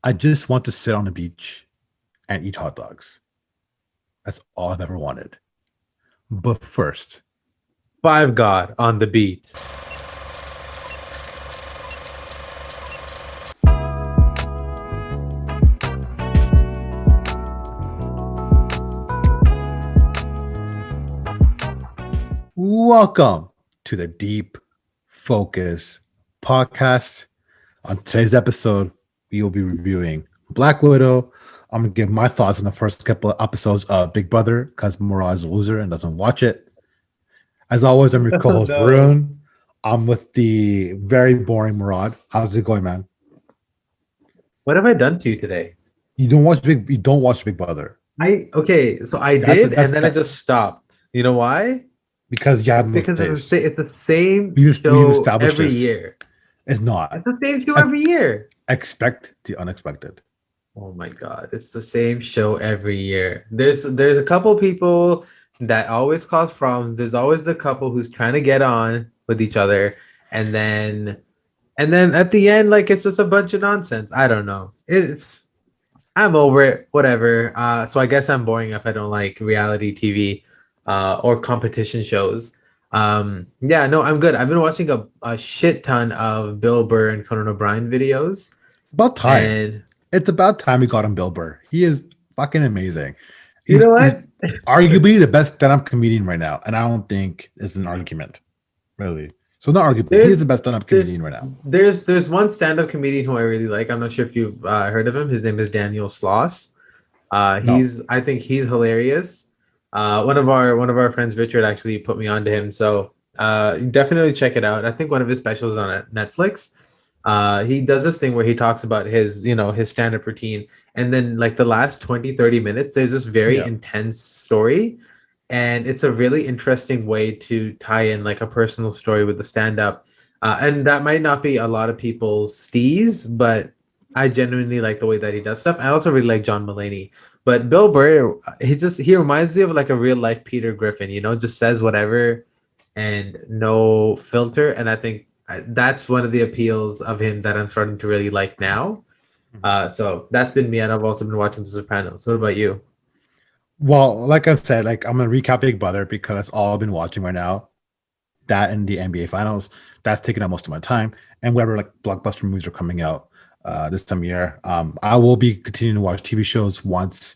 I just want to sit on the beach and eat hot dogs. That's all I've ever wanted. But first, Five God on the beat. welcome to the Deep Focus podcast. On today's episode, we will be reviewing Black Widow. I'm gonna give my thoughts on the first couple of episodes of Big Brother because Murad is a loser and doesn't watch it. As always, I'm your Oh co-host no. Varun. I'm with the very boring Murad. How's it going, man? What have I done to you today? You don't watch Big Brother. So I That's did, and that's then I that just stopped. You know why? because you have no Because taste. it's the same We've show established every this. year. It's not. It's the same show every Ex- year. Expect the unexpected. Oh my God, it's the same show every year. There's a couple people that always cause problems. There's always the couple who's trying to get on with each other, and then at the end, like it's just a bunch of nonsense. I don't know. It's I'm over it. Whatever. So I guess I'm boring if I don't like reality TV, or competition shows. Yeah, no, I'm good. I've been watching a shit ton of Bill Burr and Conan O'Brien videos, It's about time. and It's about time we got him Bill Burr. He is fucking amazing. you know He's what? arguably the best stand-up comedian right now, and I don't think it's an argument, really. So not arguably, he is the There's best stand-up there's comedian right now. there's one stand-up comedian who I really like. I'm not sure if you've heard of him. His name is Daniel Sloss. No, I think he's hilarious. One of our friends, Richard, actually put me onto him. So definitely check it out. I think one of his specials is on Netflix. He does this thing where he talks about his stand-up routine, and then like the last 20-30 minutes, there's this very yeah, intense story, and it's a really interesting way to tie in like a personal story with the stand-up. And that might not be a lot of people's steez, but I genuinely like the way that he does stuff. I also really like John Mulaney. But Bill Burr, he reminds me of like a real life Peter Griffin, just says whatever and no filter. And I think that's one of the appeals of him that I'm starting to really like now. Mhm. So that's been me, and I've also been watching The Sopranos. What about you? Well, like I've said, like I'm gonna recap Big Brother because that's all I've been watching right now. That and the NBA Finals. That's taking up most of my time, and whatever like blockbuster movies are coming out this time of year. I will be continuing to watch TV shows once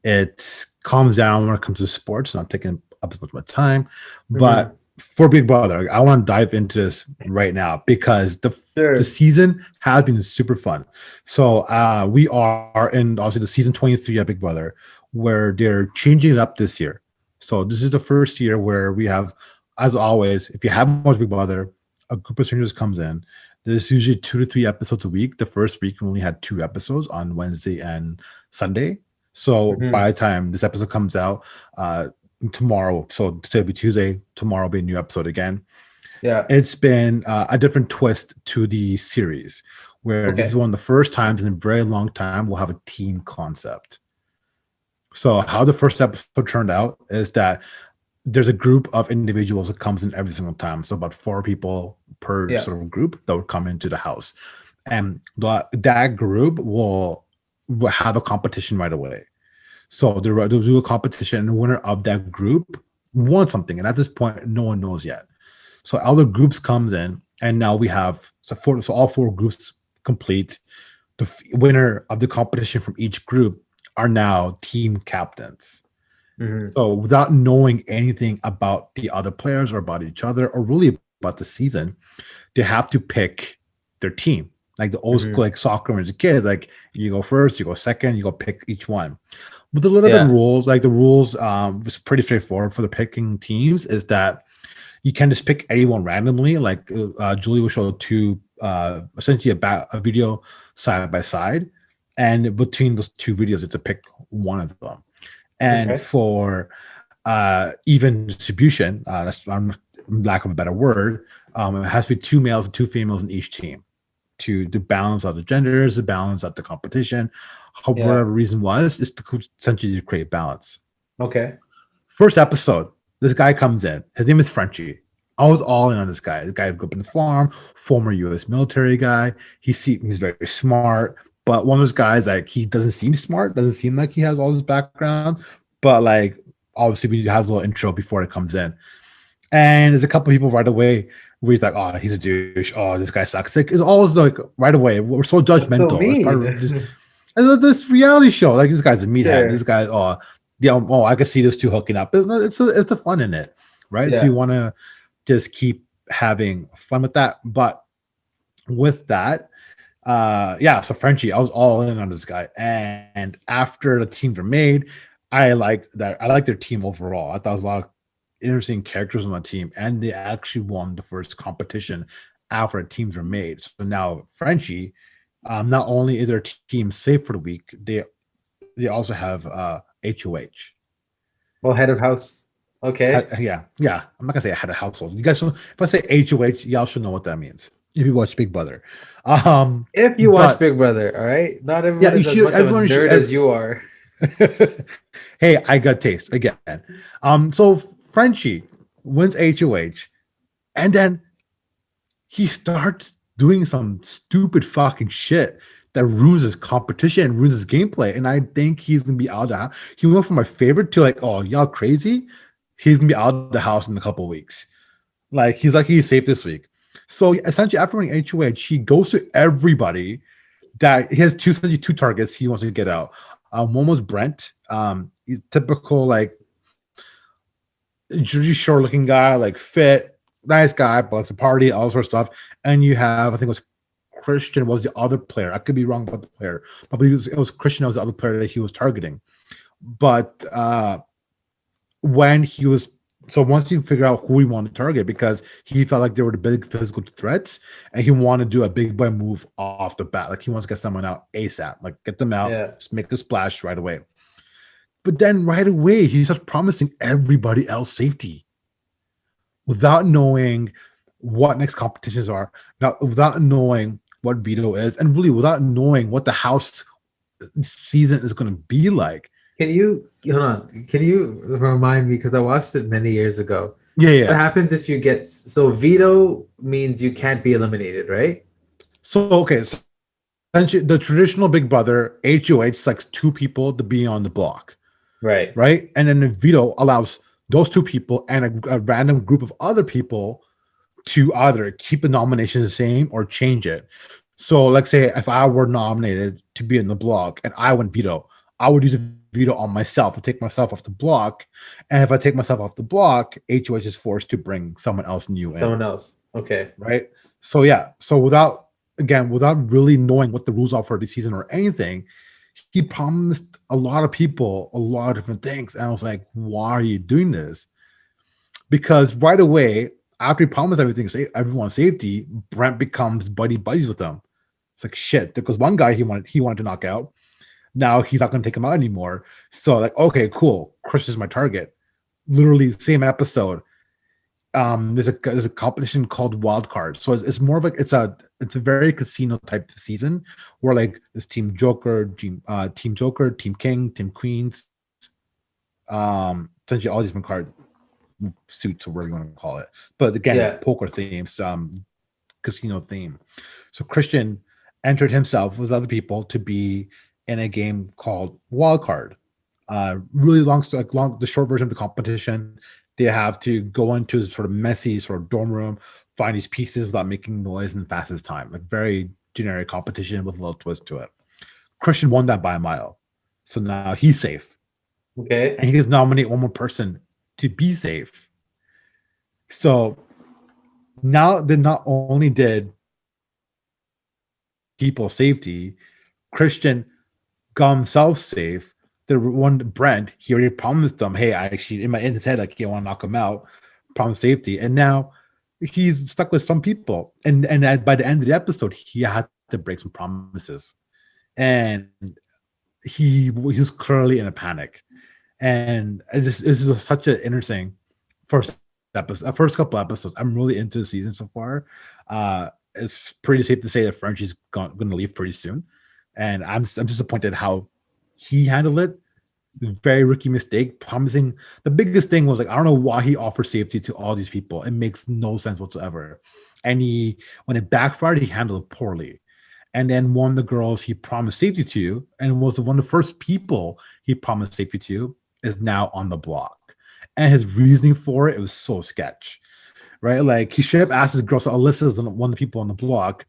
it calms down when it comes to sports, not taking up as much of my time. Hmm. But for Big Brother, I want to dive into this right now because the Sure. season has been super fun. So we are in also the season 23 of Big Brother, where they're changing it up this year. So this is the first year where we have, as always, if you haven't watched Big Brother, a group of strangers comes in. There's usually 2 to 3 episodes a week. The first week we only had 2 episodes on Wednesday and Sunday. So Hmm. by the time this episode comes out, tomorrow, so today will be Tuesday, tomorrow will be a new episode again. Yeah. It's been a different twist to the series, where this is Okay. one of the first times in a very long time we'll have a team concept. So how the first episode turned out is that there's a group of individuals that comes in every single time. So about 4 people per Yeah. sort of group that would come into the house, and that group will have a competition right away. So they'll do a competition, and the winner of that group won something. And at this point, no one knows yet. So other groups comes in, and now we have so all 4 groups complete. The winner of the competition from each group are now team captains. Hmm. So without knowing anything about the other players or about each other or really about the season, they have to pick their team. Like the old school, Hmm. like soccer when as a kid, like you go first, you go second, you go pick each one. With a little bit of Yeah. rules, like the rules was pretty straightforward for the picking teams, is that you can just pick anyone randomly. Like Julie will show essentially a video side by side, and between those 2 videos, it's a pick one of them. And Okay. for even distribution, that's lack of a better word, it has to be 2 males and 2 females in each team to balance out the genders, to balance out the competition. Yeah. Whatever reason was, is to essentially to create balance. Okay. First episode, this guy comes in. His name is Frenchie. I was all in on this guy. The guy who grew up in the farm, former U.S. military guy. He's very smart. but one of those guys, like, he doesn't seem smart, doesn't seem like he has all this background, but like obviously we have a little intro before it comes in. And there's a couple people right away where he's like, oh, he's a douche. Oh, this guy sucks. Like, it's always like right away. We're so That's so judgmental. It's part of just mean. this reality show. Like, this guy's a meathead. This Sure. guy, oh, yeah, oh, I can see those two hooking up. It's the fun in it, right? So you Yeah. want to just keep having fun with that. But with that, yeah, so Frenchie, I was all in on this guy. And after the teams were made, I liked their team overall. I thought there was a lot of interesting characters on the team, and they actually won the first competition after the teams were made. So now Frenchie, not only is their team safe for the week, they also have HOH. Well, head of house. Okay. Yeah. I'm not gonna say I had a household. You guys, if I say HOH, y'all should know what that means if you watch Big Brother. If you watch But Big Brother, all right? Not yeah, everyone you is as should. much of a Everyone should. nerd as you are. Hey, I got taste again. So Frenchie wins HOH, and then he starts doing some stupid fucking shit that ruins his competition and ruins his gameplay. And I think he's gonna be out of the house. He went from my favorite to like, oh, y'all crazy. He's gonna be out of the house in a couple of weeks. Like he's safe this week. So essentially, after winning HOH, he goes to everybody that he has two targets he wants to get out. One was Brent, he's typical like Jersey Shore looking guy, like fit, nice guy, but it's a party, all sort of stuff. And you have, I think it was Christian was the other player. I could be wrong about the player, but it was Christian that was the other player that he was targeting. But when he was so once he figured out who he wanted to target because he felt like they were the big physical threats and he wanted to do a big boy move off the bat. Like he wants to get someone out ASAP, like get them out, Yeah. just make a splash right away. But then right away, he starts promising everybody else safety without knowing what next competitions are, not without knowing what veto is, and really without knowing what the house season is going to be like. Can you hold on? Can you remind me because I watched it many years ago? Yeah, What yeah. happens if you get so veto means you can't be eliminated, right? So okay, so the traditional Big Brother HOH likes two people to be on the block, Right. right? And then the veto allows those two people and a random group of other people to either keep the nomination the same or change it. So, let's say if I were nominated to be in the block and I went veto, I would use a veto on myself to take myself off the block. And if I take myself off the block, HOH is forced to bring someone else new in, Someone else. Okay. right? So, yeah. So, without really knowing what the rules are for the season or anything, he promised a lot of people a lot of different things. And I was like, why are you doing this? Because right away, after he promised everyone safety, Brent becomes buddies with them. It's like shit. Because one guy he wanted to knock out. Now he's not going to take him out anymore. So like, okay, cool. Chris is my target. Literally same episode. There's a competition called Wild Card. So it's more of like it's a very casino type season where like this Team Joker, Team King, Team Queens, essentially all these different card suits or whatever you want to call it. But again, Yeah. poker themes, casino theme. So Christian entered himself with other people to be in a game called Wild Card. Really long, the short version of the competition. They have to go into this sort of messy sort of dorm room, find these pieces without making noise in the fastest time. Like very generic competition with a little twist to it. Christian won that by a mile. So now he's safe. Okay. And he gets nominate one more person to be safe. So now that not only did people safety, Christian got himself safe. The one Brent, he already promised them, hey, I actually in his head, like, you want to knock him out, promise safety. And now he's stuck with some people. And by the end of the episode, he had to break some promises. And he was clearly in a panic. And this is such an interesting first couple episodes. I'm really into the season so far. It's pretty safe to say that Frenchie's going to leave pretty soon, and I'm disappointed how he handled it. Very rookie mistake, promising. The biggest thing was like, I don't know why he offered safety to all these people. It makes no sense whatsoever. And when it backfired, he handled it poorly. And then one of the girls he promised safety to, and was one of the first people he promised safety to, is now on the block. And his reasoning for it was so sketch, right? Like he straight up asked his girl, so Alyssa is one of the people on the block.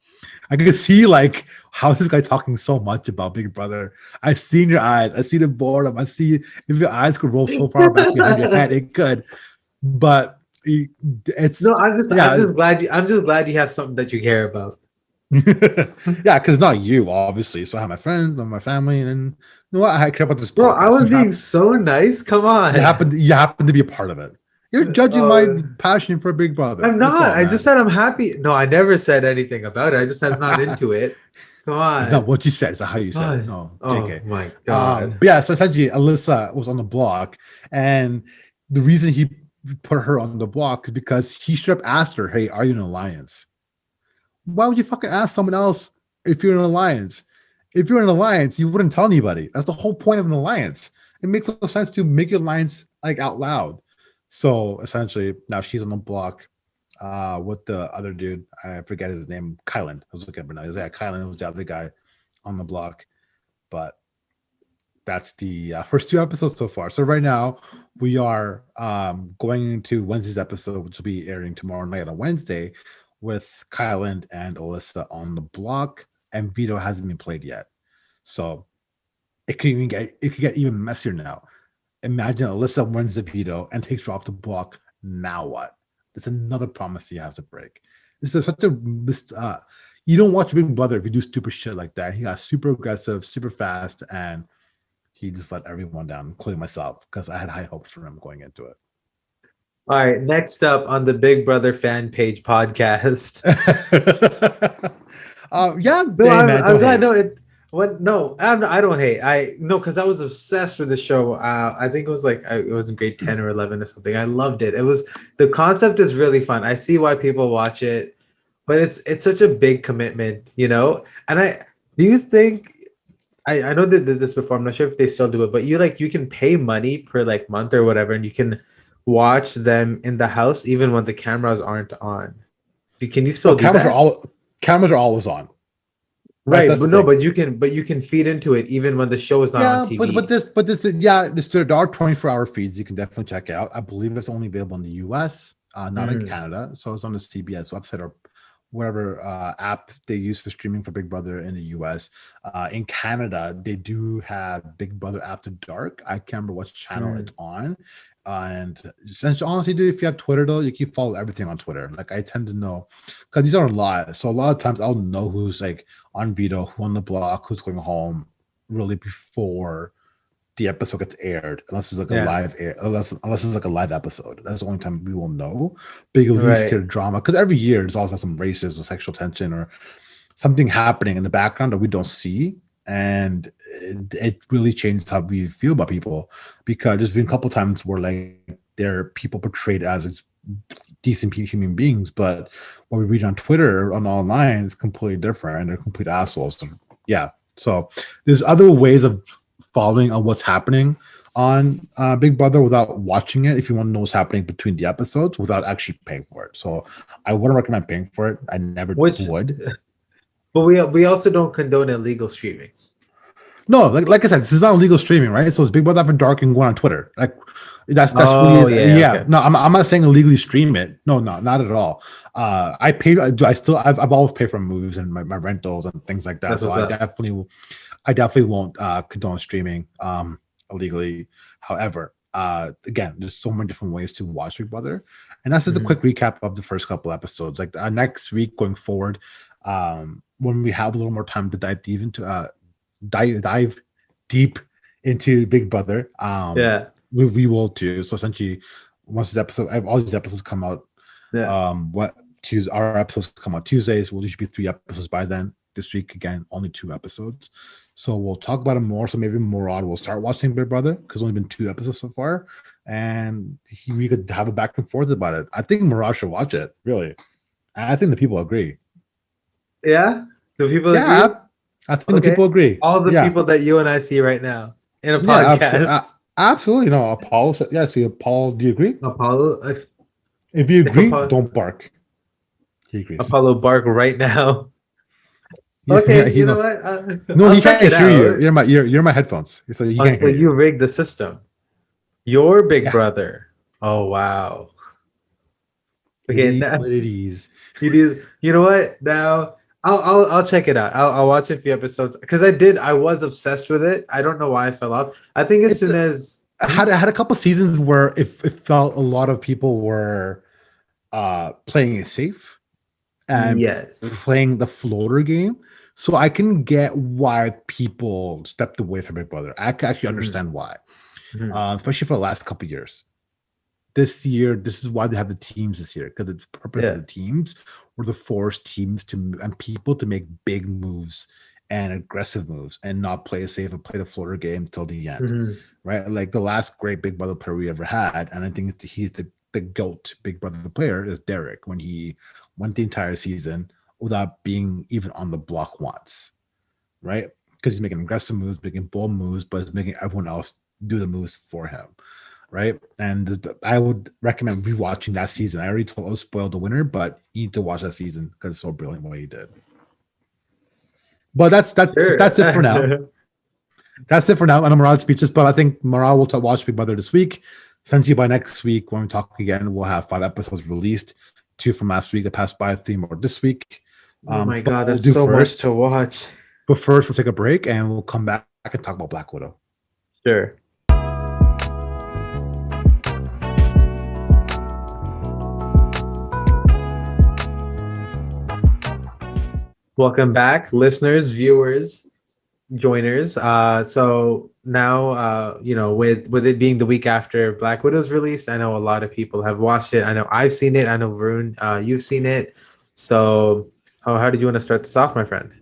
I could see like how this guy talking so much about Big Brother. I see in your eyes. I see the boredom. I see if your eyes could roll so far back behind your head, it could. But it's No, I'm yeah, just glad I'm just glad you have something that you care about. yeah, because not you, obviously. So I have my friends and my family, and then you know what? I care about this Bro, I podcast. was being so nice. Come on. You happen to be a part of it. You're judging my Oh, passion for Big Brother. I'm That's not. all, I just man. said I'm happy. No, I never said anything about it. I just said I'm not into it. Come It's not on. what you said. It's not how you said it. God. No, Oh JK. my God. But yeah, so essentially, Alyssa was on the block, and the reason he put her on the block is because he straight up asked her, "Hey, are you in an alliance?" Why would you fucking ask someone else if you're in an alliance? If you're in an alliance, you wouldn't tell anybody. That's the whole point of an alliance. It makes no sense to make your alliance like out loud. So essentially, now she's on the block with the other dude. I forget his name. Kylan. I was looking at him now. Yeah, Kylan was the other guy on the block. But that's the first two episodes so far. So right now we are going into Wednesday's episode, which will be airing tomorrow night on Wednesday, with Kylan and Alyssa on the block, and Vito hasn't been played yet. So it could get even messier now. Imagine Alyssa wins the veto and takes her off the block. Now what? That's another promise he has to break. This is such a you don't watch Big Brother if you do stupid shit like that. He got super aggressive, super fast, and he just let everyone down, including myself, because I had high hopes for him going into it. All right. Next up on the Big Brother fan page podcast. Yeah, No, hey man, I'm don't glad. hate. No, it. What? No, I don't hate. I no, because I was obsessed with the show. I think it was like it was in grade 10 or 11 or something. I loved it. It was the concept is really fun. I see why people watch it, but it's such a big commitment, you know. And I do you think I know they did this before. I'm not sure if they still do it, but you can pay money per like month or whatever, and you can watch them in the house even when the cameras aren't on. Can you Oh, still do that? cameras are always on. Right, That's but the no, thing. but you can feed into it even when the show is not on Yeah, TV. there are 24-hour feeds you can definitely check out. I believe it's only available in the US, not in Mm, Canada. So it's on the CBS website or whatever app they use for streaming for Big Brother in the US. In Canada, they do have Big Brother After Dark. I can't remember what channel mm. it's on. And essentially, honestly, dude, if you have Twitter though, you can follow everything on Twitter. Like I tend to know because these are a lot. So a lot of times I'll know who's like on veto, who on the block, who's going home really before the episode gets aired, unless it's like a Yeah, live air, unless it's like a live episode. That's the only time we will know. But you at least hear right. drama because every year there's also some racism or sexual tension or something happening in the background that we don't see. And it really changes how we feel about people because there's been a couple times where like there are people portrayed as decent human beings, but what we read on Twitter on online is completely different and they're complete assholes. So, yeah. So there's other ways of following on what's happening on Big Brother without watching it if you want to know what's happening between the episodes without actually paying for it. So I wouldn't recommend paying for it. I never Which, would. but we also don't condone illegal streaming. No, like I said, this is not illegal streaming, right? So it's Big Brother After Dark and going on Twitter. Like that's really Oh is yeah, yeah. okay. No, I'm not saying illegally stream it. No, not at all. I pay. I still I've always paid for movies and my rentals and things like that. That's So what's up. I definitely won't condone streaming illegally. However, again, there's so many different ways to watch Big Brother, and that's just a Mhm. quick recap of the first couple episodes. Like next week going forward, when we have a little more time to dive deep into Big Brother. Yeah, We will too. So essentially, once this episode, all these episodes come out, yeah. what Tuesday, our episodes come out Tuesdays. Will usually be 3 episodes by then. This week again, only 2 episodes. So we'll talk about it more. So maybe Murad will start watching Big Brother because only been 2 episodes so far, and we could have a back and forth about it. I think Murad should watch it. Really, I think the people agree. Yeah? Do people agree? Yeah, I think the Okay. people agree. All the Yeah, people that you and I see right now in a yeah, absolutely. podcast. Absolutely. No, Paul. Yeah, see, Paul, do you agree? Apollo, If you if agree, Apollo, don't bark. He agrees. Apollo bark right now. Okay, He you know know. what? No, I'll he check can't it hear you. out. You're my headphones, so he can't Until hear you. you rig the system. Your big Yeah, brother. Oh wow. it Okay, is now what it is. you do. You know what? Now I'll check it out. I'll watch a few episodes because I was obsessed with it. I don't know why I fell off. I think as It's soon as Hmm? had had a couple seasons where it felt a lot of people were playing it safe and Yes. playing the floater game. So I can get why people stepped away from Big Brother. I can actually Mhm, understand why, mhm, especially for the last couple years. This year, this is why they have the teams this year, because the purpose of yeah. the teams were to force teams to and people to make big moves and aggressive moves and not play it safe and play the floater game till the end, Mhm, right? Like the last great Big Brother player we ever had, and I think he's the GOAT Big Brother player is Derek when he went the entire season without being even on the block once, right? Because he's making aggressive moves, making bold moves, but he's making everyone else do the moves for him, right? And I would recommend rewatching that season. I already told I spoiled the winner, but you need to watch that season because it's so brilliant what he did. But that's it for now. sure. That's it for now. And I'm Murad's speeches, but I think Murad will watch Big Brother this week. Essentially, by next week, when we talk again, we'll have 5 episodes released, 2 from last week that passed by, 3 more this week. Oh my But God, we'll that's do so much first. to watch. But first, we'll take a break and we'll come back and talk about Black Widow. Sure. Welcome back, listeners, viewers, joiners. So now, with it being the week after Black Widow's released, I know a lot of people have watched it. I know I've seen it. I know Varun, you've seen it. So, how did you want to start this off, my friend?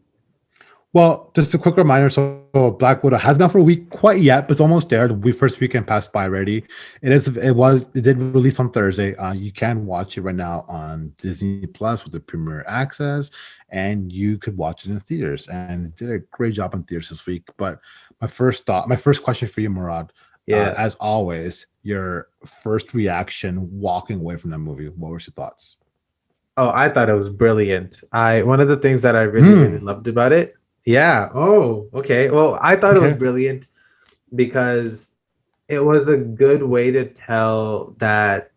Well, just a quick reminder. So Black Widow has been out for a week quite yet, but it's almost there. The first weekend passed by already. It did release on Thursday. You can watch it right now on Disney Plus with the premiere access, and you could watch it in theaters. And it did a great job in theaters this week. But my first question for you, Murad, Yeah. as always, your first reaction walking away from that movie. What were your thoughts? Oh, I thought it was brilliant. I One of the things that I really, really Hmm. loved about it. Yeah. Oh, okay. Well, I thought it was Okay. brilliant because it was a good way to tell that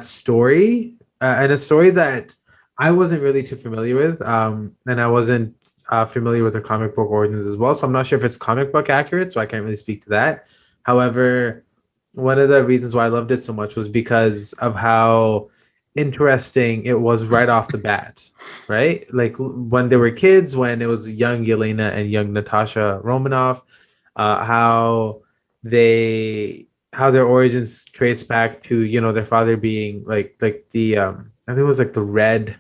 story, and a story that I wasn't really too familiar with, and I wasn't familiar with the comic book origins as well. So I'm not sure if it's comic book accurate, so I can't really speak to that. However, one of the reasons why I loved it so much was because of how interesting it was right off the bat, right? Like when they were kids, when it was young Yelena and young Natasha Romanoff, how how their origins trace back to their father being like the I think it was like the red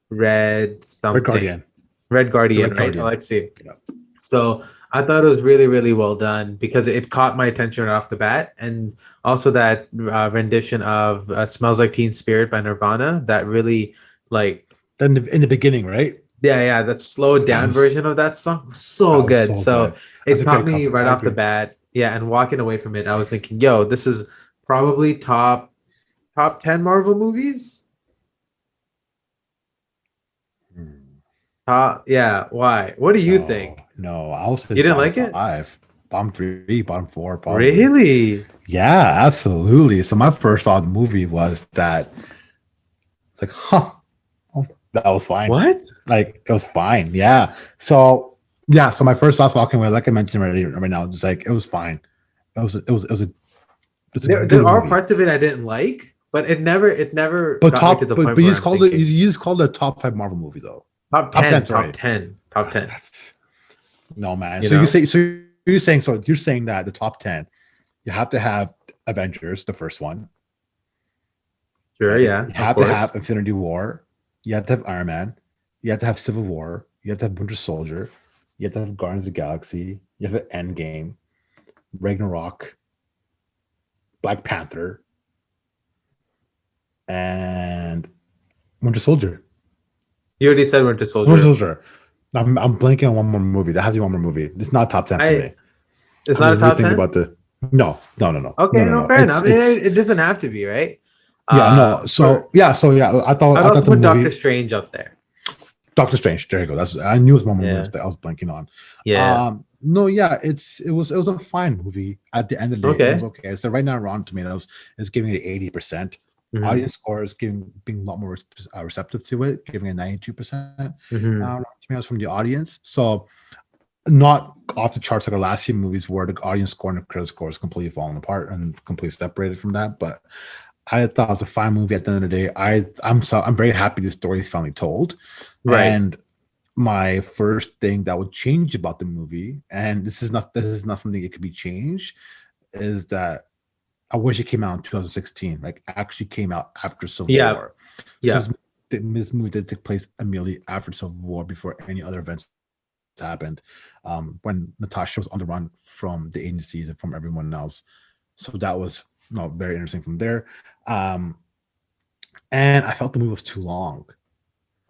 Red something, Guardian. Red The Guardian, Red right? Guardian. Alexei. Yeah. So I thought it was really, really well done because it caught my attention right off the bat, and also that rendition of "Smells Like Teen Spirit" by Nirvana that really like Then in the beginning, right? yeah, that slowed That down was version of that song was so that was good. so So good. That's it a caught great me cover. right I off the agree. bat. Yeah, and walking away from it, I was thinking, yo, this is probably top 10 Marvel movies. Hmm. Yeah, why? What do you No, think? no. I'll say You it's didn't bottom like it? five, bottom three, bottom four, probably. Really? Yeah, absolutely. So my first thought of the movie was that it's like, huh, oh, that was fine. What? Like it was fine. Yeah. So yeah. So my first thoughts walking away, like I mentioned already, right now, just like it was fine. It's a There good are movie. parts of it I didn't like, but it never got me to the point But you where just I'm called it thinking you just called it a top five Marvel movie though. top Top 10, 10, top sorry. 10, top That's 10, that's no man. you So you know? say you're saying that the top 10 you have to have Avengers, the first one, Sure, right? yeah, You of have to have course. Infinity War. You have to have Iron Man. You have to have Civil War. You have to have Winter Soldier. You have to have Guardians of the Galaxy. You have Endgame, Ragnarok, Black Panther, and Winter Soldier. You already said Winter Winter Soldier. Soldier. I'm blanking on one more movie. That has to be one more movie. It's not top 10 for I me. It's I'm not a top rethinking 10? about the no, Okay, no, no, no. fair enough. It's It doesn't have to be, right? yeah, no. For So yeah. I'd I thought also the put Doctor movie Strange up there. Doctor Strange. There you go. That's I knew it was one movie Yeah. that I was blanking on. Yeah. No, yeah, it was a fine movie. At the end of the day, it was Okay. okay. So right now, Rotten Tomatoes is giving it 80%. Hmm. Audience score is giving being a lot more receptive to it, giving it 92% Hmm. Rotten Tomatoes from the audience. So not off the charts like our last few movies where the audience score and the critic score is completely falling apart and completely separated from that. But I thought it was a fine movie at the end of the day. I'm very happy the story is finally told. Right. And my first thing that would change about the movie, and this is not something that could be changed, is that I wish it came out in 2016, like actually came out after Civil Yeah. War. So Yeah. this movie did take place immediately after Civil War, before any other events happened, when Natasha was on the run from the agencies and from everyone else. So that was, very interesting from there. Um, and I felt the movie was too long.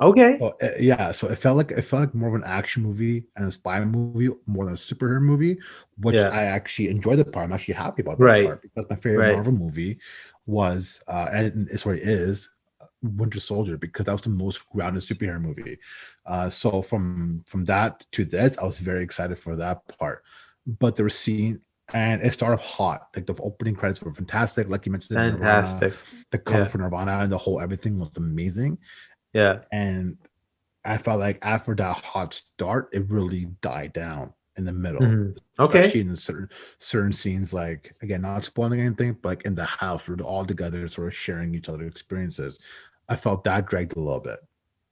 Okay. So yeah, so it felt like more of an action movie and a spy movie more than a superhero movie, which Yeah. I actually enjoyed the part. I'm actually happy about that Right. part because my favorite Right. Marvel movie was and it's what it is, Winter Soldier, because that was the most grounded superhero movie. So from that to this, I was very excited for that part. But there was scene and it started off hot. Like the opening credits were fantastic. Like you mentioned, Nirvana, Fantastic. the cover Yeah. for Nirvana and the whole everything was amazing. Yeah. And I felt like after that hot start, it really died down in the middle, Hmm. especially Okay. in certain scenes. Like again, not spoiling anything, but like in the house, where they're all together, sort of sharing each other's experiences. I felt that dragged a little bit.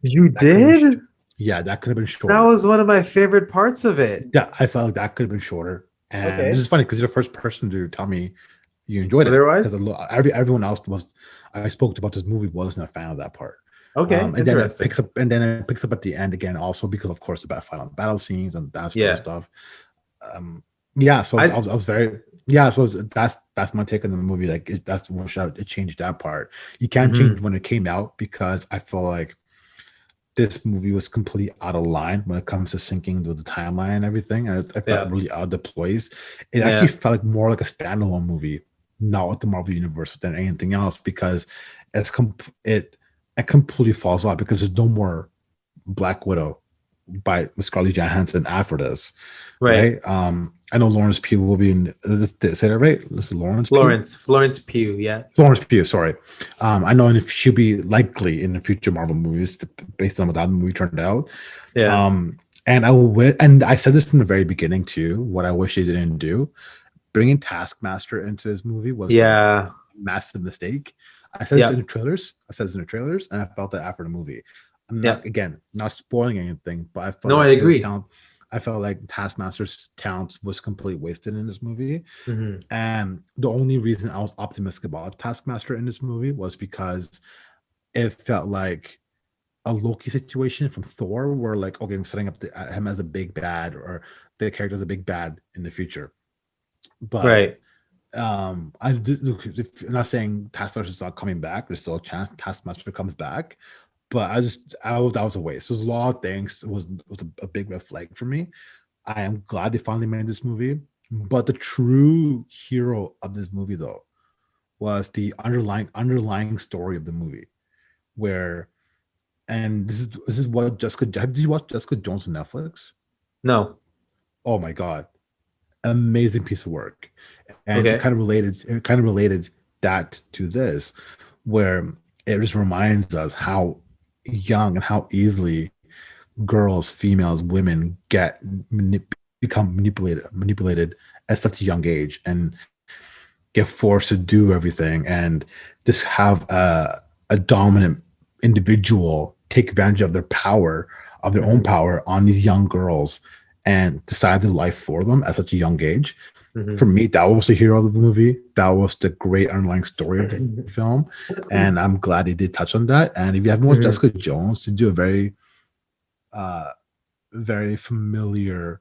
You That could have been, did? yeah, that could have been That shorter. was one of my favorite parts of it. Yeah, I felt like that could have been shorter. And this Okay. is funny because you're the first person to tell me you enjoyed it, because Otherwise? everyone else was I spoke to about this movie wasn't a fan of that part. Okay. And then it Interesting. picks up, at the end again, also because of course the final battle scenes and that sort of Yeah. stuff. Yeah, so I I was very, yeah, so that's my take on the movie. Like that's what it changed that part. You can't change Mhm. when it came out because I feel like this movie was completely out of line when it comes to syncing with the timeline and everything, and I felt Yeah. really out of place. It actually Yeah. felt like more like a standalone movie, not with the Marvel universe than anything else, because it completely falls off because there's no more Black Widow by Scarlett Johansson after this, Right. right? I know Lawrence Pugh will be in. Did I say that right? This is Lawrence Pugh. Florence Pugh. Yeah. Florence Pugh, sorry. I know if she'll be likely in the future Marvel movies based on what that movie turned out. Yeah. Um, and I said this from the very beginning too. What I wish they didn't do, bringing Taskmaster into this movie was a Yeah. massive mistake. I said this in Yep. the trailers. I said this in the trailers, and I felt that after the movie. I'm not Yep. again not spoiling anything, but I felt No, I like his agree. talent. I felt like Taskmaster's talent was completely wasted in this movie. Hmm. And the only reason I was optimistic about Taskmaster in this movie was because it felt like a Loki situation from Thor, where like, okay, I'm setting up him as a big bad, or the character as a big bad in the future. But Right. I'm not saying Taskmaster's not coming back. There's still a chance Taskmaster comes back, but that was a waste. There's a lot of things. It was a big red flag for me. I am glad they finally made this movie, but the true hero of this movie though was the underlying story of the movie, where and this is what Jessica. Did you watch Jessica Jones on Netflix? No. Oh my god, amazing piece of work, and Okay. it kind of related that to this, where it just reminds us how young and how easily girls, females, women become manipulated at such a young age and get forced to do everything and just have a dominant individual take advantage of their power, of their own Hmm. power on these young girls and decide their life for them at such a young age. For Hmm. me, that was the hero of the movie. That was the great underlying story of the film. And I'm glad they did touch on that. And if you haven't watched Hmm. Jessica Jones, to do a uh, very familiar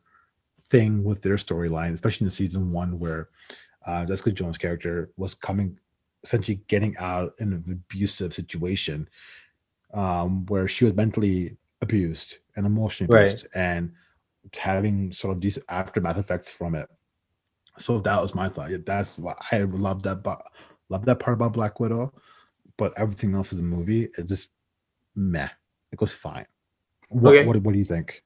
thing with their storyline, especially in the season one, where Jessica Jones' character was essentially getting out in an abusive situation, where she was mentally abused and emotionally Right. abused, and having sort of these aftermath effects from it. So that was my thought. Yeah, that's why I love that, but love that part about Black Widow. But everything else in the movie is just meh. It goes fine. What Okay. what what do you think?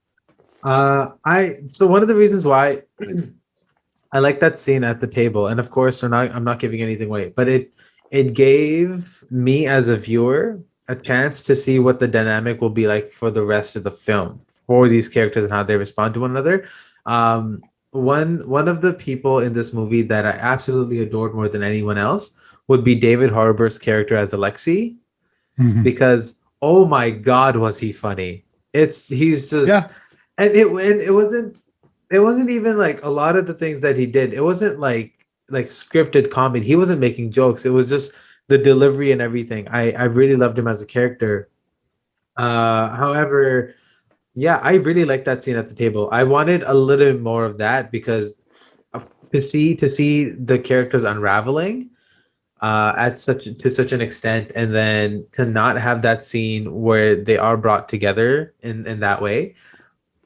I so one of the reasons why I like that scene at the table, and of course, I'm not giving anything away, but it gave me as a viewer a chance to see what the dynamic will be like for the rest of the film for these characters and how they respond to one another. Um, one of the people in this movie that I absolutely adored more than anyone else would be David Harbour's character as Alexei, Mhm. because oh my god, was he funny? He's just, Yeah, and it wasn't even like a lot of the things that he did. It wasn't like scripted comedy. He wasn't making jokes. It was just the delivery and everything. I really loved him as a character. However, yeah, I really liked that scene at the table. I wanted a little bit more of that because uh, to see the characters unraveling at such an extent, and then to not have that scene where they are brought together in that way.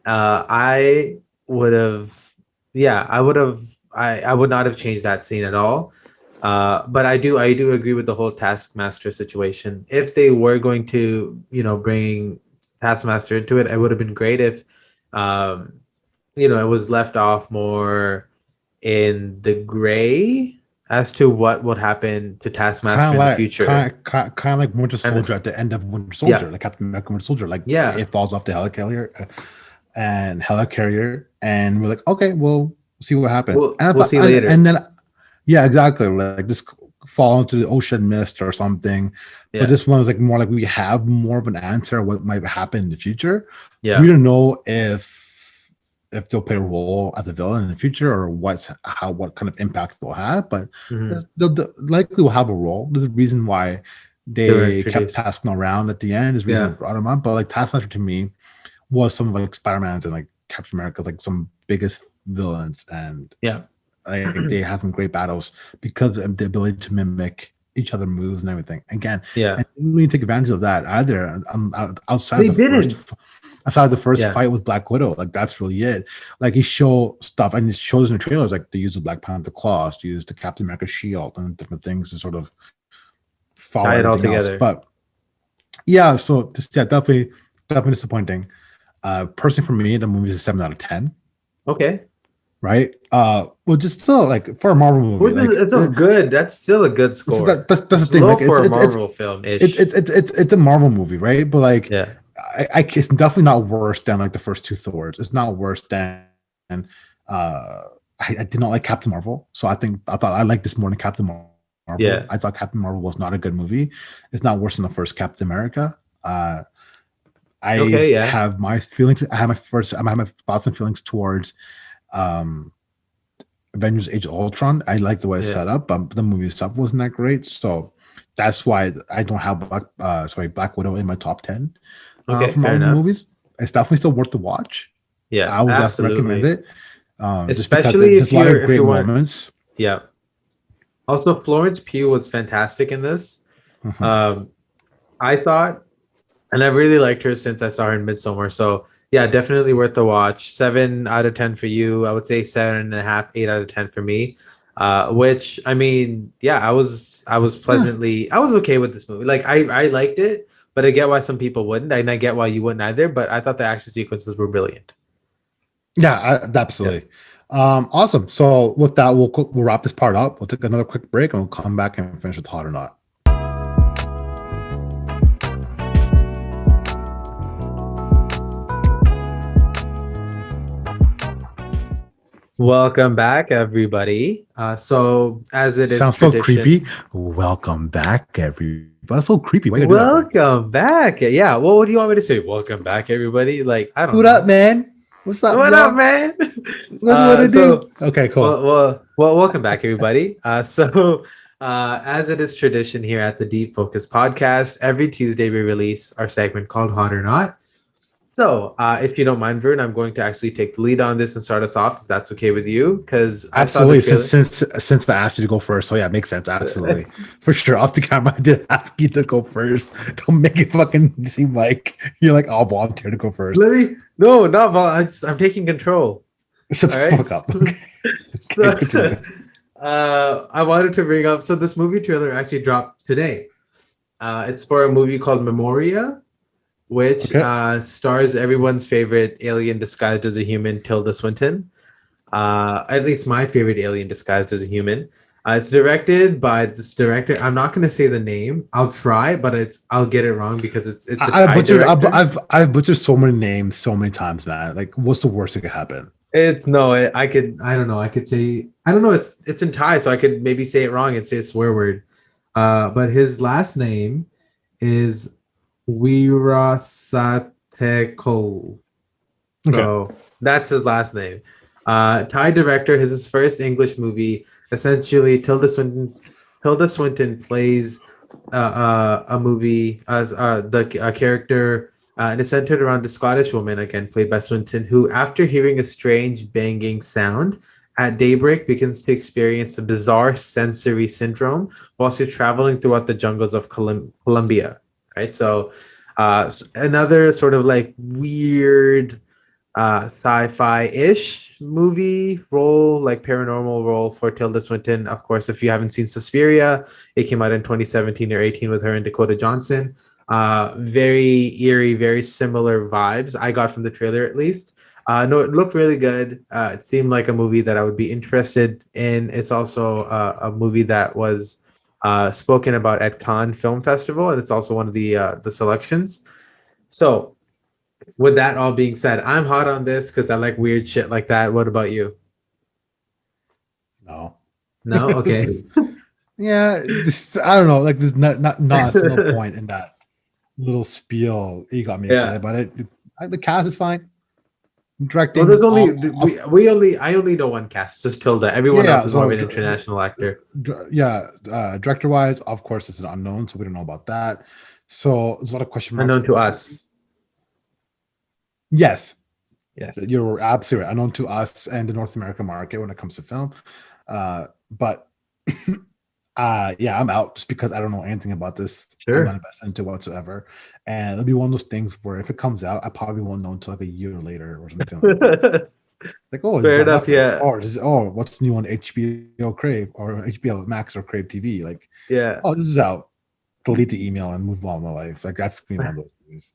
I would have, yeah, I would not have changed that scene at all. But I do agree with the whole Taskmaster situation. If they were going to, bring Taskmaster into it, it would have been great if, um, it was left off more in the gray as to what would happen to kind Taskmaster of in the like future. Winter And Soldier at the end of Winter yeah, Soldier, like Captain America Winter Soldier, like yeah, it falls off the helicarrier and helicarrier, and we're like, okay, we'll see what happens. And I we'll thought, see later. and then yeah, exactly, like just fall into the ocean mist or something. But Yeah, this one was like more like we have more of an answer what might happen in the future. We yeah. don't know if they'll play a role as a villain in the future or what kind of impact they'll have, but Hmm. they'll likely will have a role. There's a reason why They were they kept introduced. Taskmaster around at the end. There's a reason they Yeah, brought him up. But like Taskmaster to me was some of like Spider-Man's and like Captain America's like some biggest villains, and yeah, like they had some great battles because of the ability to mimic each other moves and everything. Again, yeah. and we take advantage of that either. Outside of They the first, didn't. outside of the first Yeah, fight with Black Widow, like that's really it. Like he show stuff and it shows in the trailers, like they use the Black Panther claws, to use the Captain America shield and different things to sort of follow tie it all everything else. together. But yeah, so this yeah, definitely disappointing. Personally for me, the movie is a 7 out of 10, Okay, right? Well, just still like for a Marvel movie, which is like it's a good. That's still a good so score. that's It's the thing. low Like for a Marvel film ish. it's a Marvel movie, right? But like Yeah. it's definitely not worse than like the first two Thors. It's not worse than I did not like Captain Marvel, so I thought I liked this more than Captain Marvel. Yeah. I thought Captain Marvel was not a good movie. It's not worse than the first Captain America. I Okay. Yeah. have my feelings. I have my thoughts and feelings towards um Avengers Age of Ultron. I like the way it's Yeah. set up, but the movie itself wasn't that great. So that's why I don't have Black Widow in my top 10 Okay. for Fair Marvel enough. movies. It's definitely still worth the watch. Yeah. I would definitely recommend Absolutely. it, just because Especially there's a lot of if great you want. moments. Yeah. Also, Florence Pugh was fantastic in this. Mhm. Um, I thought, and I really liked her since I saw her in Midsommar. So yeah, definitely worth the watch. 7 out of 10 for you. I would say 7.5, 8 out of 10 for me. Which I mean, yeah, Yeah, I was okay with this movie. Like I liked it, but I get why some people wouldn't, and I get why you wouldn't either. But I thought the action sequences were brilliant. yeah, Yeah. absolutely. Awesome. So with that, we'll wrap this part up. We'll take another quick break and we'll come back and finish with hot or not. Welcome back, everybody. So as it is Sounds so tradition, creepy. Welcome back, everybody. That's so creepy. Why you gotta do that for? welcome back. Yeah. Well, what do you want me to say? Welcome back, everybody. Like I don't What up, know. man? What's up, What up, y'all? man? What's what to do? So, Okay, cool. welcome back, everybody. As it is tradition here at the Deep Focus Podcast, every Tuesday we release our segment called Hot or Not. So, if you don't mind, Vern, I'm going to actually take the lead on this and start us off, if that's okay with you, because I saw the Absolutely. Since trailer. since I asked you to go first, so yeah, it makes sense. Absolutely, for sure. Off the camera, I did ask you to go first. Don't make it fucking seem like you're like I'll volunteer to go first. Let me, no, not vol- I'm taking control. Shut All the right. fuck up. Okay, okay, continue. I wanted to bring up. So this movie trailer actually dropped today. It's for a movie called Memoria. which Okay. stars everyone's favorite alien disguised as a human, Tilda Swinton. At least my favorite alien disguised as a human. It's directed by this director. I'm not going to say the name. I'll try, but I'll get it wrong because it's a I Thai butchered. director. I've butchered so many names so many times, man. Like, what's the worst that could happen? It's no, I could I don't know. I could say I don't know. It's in Thai, so I could maybe say it wrong and say a swear word. But his last name is Wirasateko. Okay. So that's his last name. Thai director. His first English movie. Essentially, Tilda Swinton plays a movie as the character, and it's centered around the Scottish woman, again played by Swinton, who, after hearing a strange banging sound at daybreak, begins to experience a bizarre sensory syndrome whilst she's traveling throughout the jungles of Colombia. Right, so another sort of like weird sci-fi-ish movie role, like paranormal role for Tilda Swinton. Of course, if you haven't seen Suspiria, it came out in 2017 or 18 with her and Dakota Johnson. Very eerie, very similar vibes I got from the trailer at least. No, it looked really good. It seemed like a movie that I would be interested in. It's also a movie that was spoken about at Cannes Film Festival, and it's also one of the selections. So with that all being said, I'm hot on this because I like weird shit like that. What about you? No. No? Okay. Yeah, just I don't know. Like, there's not a single point in that little spiel. You got me excited Yeah. about it. The cast is fine. Well, Directing, there's only we only I only know one cast, just Tilda. Everyone else yeah. is more of So, an international actor. yeah, director wise, of course, it's an unknown, so we don't know about that. So there's a lot of question marks. Unknown to us. Yes, Yes. you're absolutely right. Unknown to us and the North American market when it comes to film. But yeah, I'm out just because I don't know anything about this. I'm not Sure. invested into whatsoever. And it'll be one of those things where if it comes out, I probably won't know until like a year later or something like that. Fair Like, oh, this is on enough. Netflix. Yeah. Or this is, oh, what's new on HBO Crave or HBO Max or Crave TV? Like, Yeah. oh, this is out. Delete the email and move on with my life. Like, that's gonna be one of those movies.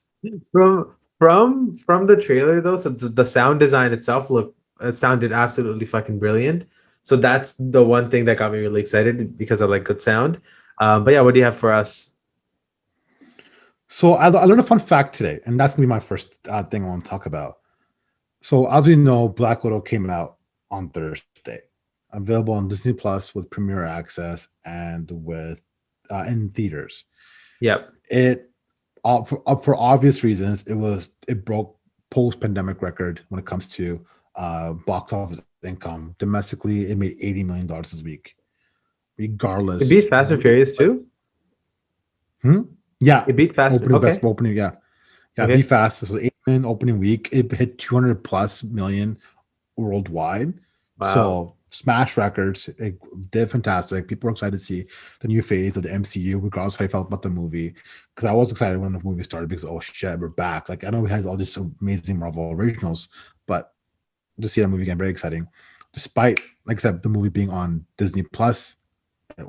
From the trailer though, so the sound design itself looked it sounded absolutely fucking brilliant. So that's the one thing that got me really excited because I like good sound. But yeah, what do you have for us? So I learned a fun fact today, and that's gonna be my first thing I want to talk about. So as we know, Black Widow came out on Thursday, available on Disney Plus with Premiere Access and with in theaters. Yep. It for obvious reasons, it broke post pandemic record when it comes to box office income domestically. It made $80 million this week, It regardless. beat Fast and Furious too. Hmm? Yeah, It beat Fast. opening best Okay. opening. Yeah, yeah. Be Okay. fast. This was 8 million opening week. It hit 200 plus million worldwide. Wow. So smash records. It did fantastic. People were excited to see the new phase of the MCU, regardless of how I felt about the movie. Because I was excited when the movie started because oh shit, we're back. Like I know we had all these amazing Marvel originals, but to see that movie again, very exciting. Despite, like I said, the movie being on Disney Plus, it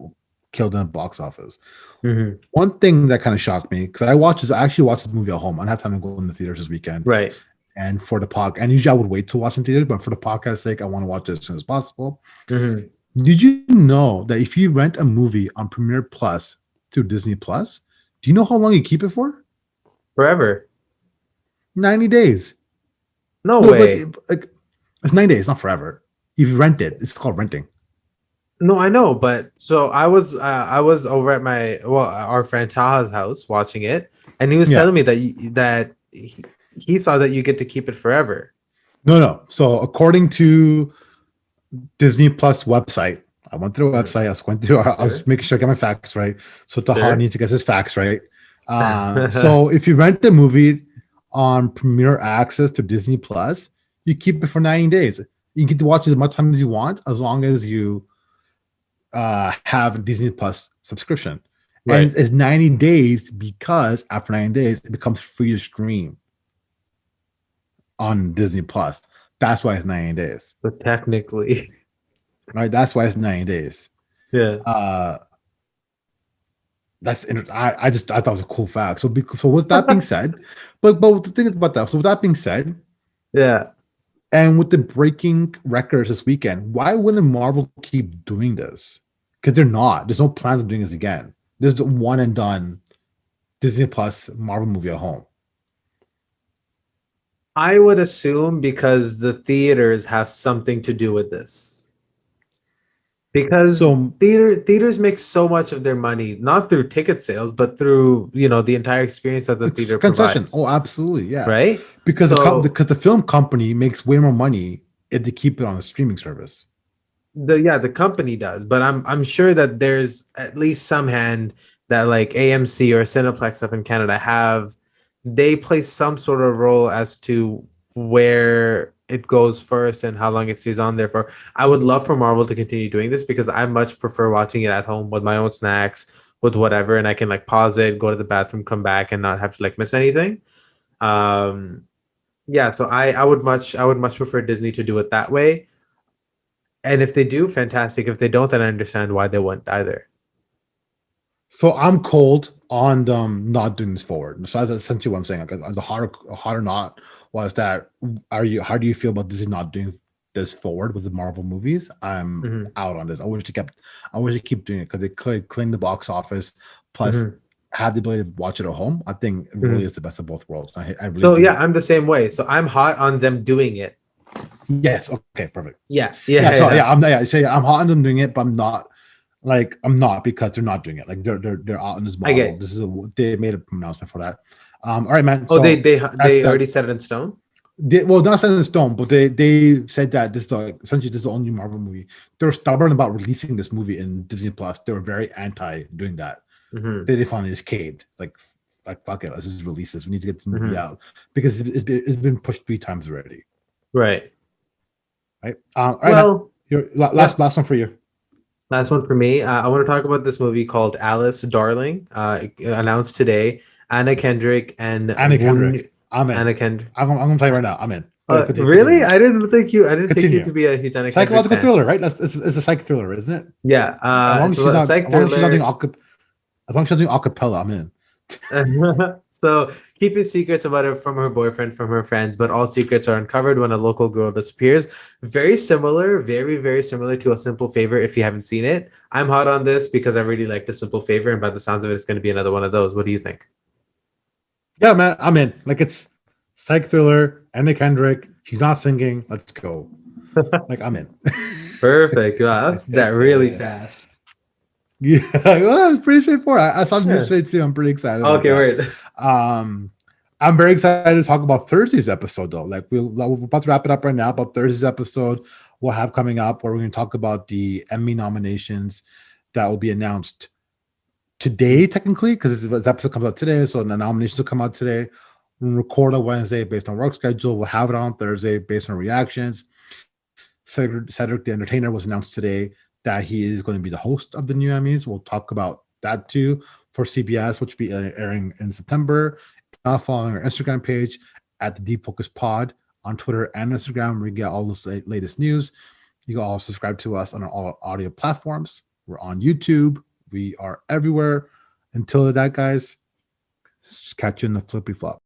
killed in the box office. Hmm. One thing that kind of shocked me because I actually watched the movie at home. I didn't have time to go in the theaters this weekend. Right. And for the podcast, and usually I would wait to watch in theaters, but for the podcast sake, I want to watch it as soon as possible. Hmm. Did you know that if you rent a movie on Premiere Plus through Disney Plus, do you know how long you keep it for? Forever. 90 days. No No, way. like it's 90 days, not forever. If you rent it, it's called renting. No, I know, but so I was over at my our friend Taha's house watching it, and he was Yeah. telling me that he saw that you get to keep it forever. No, no. So according to Disney Plus website, I went through the Hmm. website. I was going through. I was Sure. making sure I get my facts right. So Taha Sure. needs to get his facts right. So if you rent the movie on Premiere Access to Disney Plus, you keep it for 90 days. You get to watch it as much time as you want, as long as you have a Disney Plus subscription. And Right. it's 90 days because after 90 days, it becomes free to stream on Disney Plus. That's why it's 90 days. But technically, Right? That's why it's 90 days. yeah. Uh I thought it was a cool fact. So with that being said, but the thing about that. So with that being said, Yeah. and with the breaking records this weekend, why wouldn't Marvel keep doing this? Because they're not. There's no plans of doing this again. There's the one and done Disney Plus Marvel movie at home. I would assume because the theaters have something to do with this. Because So theaters make so much of their money, not through ticket sales, but through, the entire experience that the it's theater concession. provides, Oh, absolutely, yeah. right? Because So because the film company makes way more money if they keep it on a streaming service. the company does, but I'm sure that there's at least some hand that like AMC or Cineplex up in Canada have, they play some sort of role as to where it goes first and how long it stays on there for. I would love for Marvel to continue doing this because I much prefer watching it at home with my own snacks, with whatever, and I can like pause it, go to the bathroom, come back, and not have to like miss anything. Um, yeah, so I would much prefer Disney to do it that way. And if they do, fantastic. If they don't, then I understand why they wouldn't either. So I'm cold on them not doing this forward. So that's essentially what I'm saying. Like, as a hot or not was that how do you feel about Disney not doing this forward with the Marvel movies? I'm Hmm. out on this. I wish they keep doing it because they could clean the box office plus Hmm. have the ability to watch it at home. I think it really Hmm. is the best of both worlds. I really So do. yeah, I'm the same way. So I'm hot on them doing it. Yes. Okay. Perfect. Yeah, Yeah. yeah, So yeah. yeah, I'm yeah. So yeah, I'm hot on them doing it, but I'm not because they're not doing it. Like they're out in this I model. get. This is they made an announcement for that. All right, man. Oh, they So they that's they that. already set it in stone. Well, not set in stone, but they said that this is essentially this is the only Marvel movie. They were stubborn about releasing this movie in Disney Plus. They were very anti doing that. Hmm. They finally just caved. Like fuck it, let's just release this. We need to get this movie Hmm. out because it's been pushed 3 times already. Right. Right. All right, man. Well, Your yeah. last one for you. Last one for me. I want to talk about this movie called Alice Darling, announced today. Anna Kendrick and Anna Kendrick. Woon. I'm in. Anna Kendrick. I'm gonna tell you right now. I'm in. Go ahead, Really? continue. I didn't take you Continue. to be a huge Anna Kendrick Psychological fan. thriller, right? It's a psych thriller, isn't it? Yeah. So a psych As long as she's not doing thriller. as long as she's not doing acapella, I'm in. So keeping secrets about it from her boyfriend, from her friends, but all secrets are uncovered when a local girl disappears. Very similar, very, very similar to A Simple Favor if you haven't seen it. I'm hot on this because I really like The Simple Favor, and by the sounds of it, it's going to be another one of those. What do you think? Yeah, man, I'm in. Like it's psych thriller, Anna Kendrick. She's not singing. Let's go. Like I'm in. Perfect. Wow, that's that really fast. Yeah, well, it's pretty straightforward. I saw the news Yeah. today too. I'm pretty excited about Okay, that. wait. Um, I'm very excited to talk about Thursday's episode though. Like we're about to wrap it up right now. About Thursday's episode, we'll have coming up where we're going to talk about the Emmy nominations that will be announced today, technically, because this episode comes out today. So the nominations will come out today. We'll record on Wednesday based on work schedule. We'll have it on Thursday based on reactions. Cedric the Entertainer was announced today that he is going to be the host of the new Emmys. We'll talk about that too for CBS, which will be airing in September. Following our Instagram page at the Deep Focus Pod on Twitter and Instagram, where you get all the latest news. You can also subscribe to us on all audio platforms. We're on YouTube. We are everywhere. Until that, guys, catch you in the flippy flop.